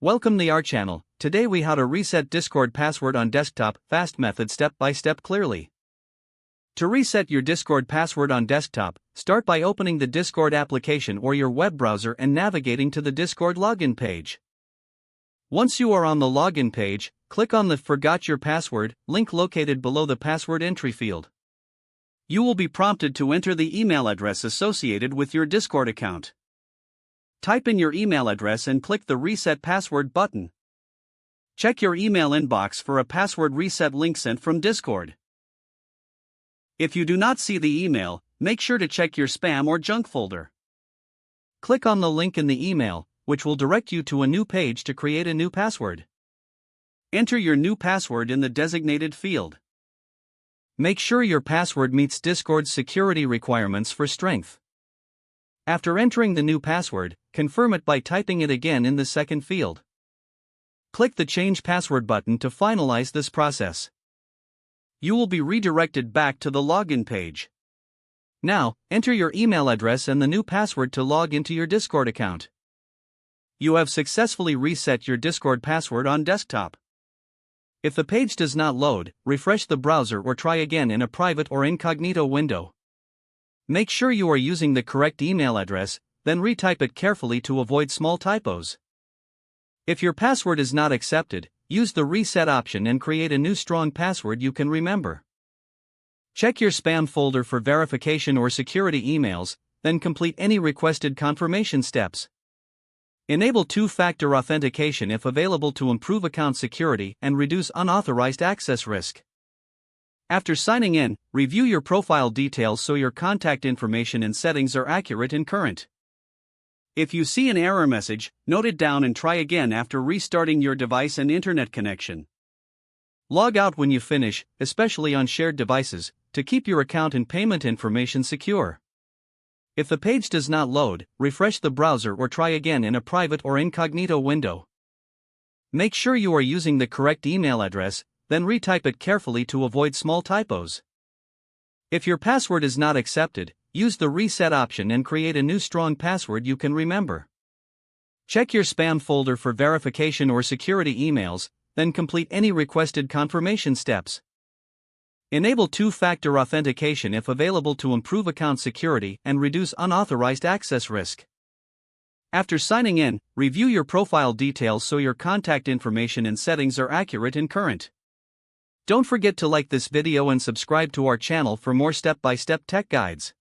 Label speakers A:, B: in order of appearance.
A: Welcome to our channel. Today we how to reset Discord password on desktop, fast method step by step clearly. To reset your Discord password on desktop, start by opening the Discord application or your web browser and navigating to the Discord login page. Once you are on the login page, click on the Forgot Your Password link located below the password entry field. You will be prompted to enter the email address associated with your Discord account. Type in your email address and click the Reset Password button. Check your email inbox for a password reset link sent from Discord. If you do not see the email, make sure to check your spam or junk folder. Click on the link in the email, which will direct you to a new page to create a new password. Enter your new password in the designated field. Make sure your password meets Discord's security requirements for strength. After entering the new password, confirm it by typing it again in the second field. Click the Change Password button to finalize this process. You will be redirected back to the login page. Now, enter your email address and the new password to log into your Discord account. You have successfully reset your Discord password on desktop. If the page does not load, refresh the browser or try again in a private or incognito window. Make sure you are using the correct email address, then retype it carefully to avoid small typos. If your password is not accepted, use the reset option and create a new strong password you can remember. Check your spam folder for verification or security emails, then complete any requested confirmation steps. Enable two-factor authentication if available to improve account security and reduce unauthorized access risk. After signing in, review your profile details so your contact information and settings are accurate and current. If you see an error message, note it down and try again after restarting your device and internet connection. Log out when you finish, especially on shared devices, to keep your account and payment information secure. If the page does not load, refresh the browser or try again in a private or incognito window. Make sure you are using the correct email address, then retype it carefully to avoid small typos. If your password is not accepted, use the reset option and create a new strong password you can remember. Check your spam folder for verification or security emails, then complete any requested confirmation steps. Enable two-factor authentication if available to improve account security and reduce unauthorized access risk. After signing in, review your profile details so your contact information and settings are accurate and current. Don't forget to like this video and subscribe to our channel for more step-by-step tech guides.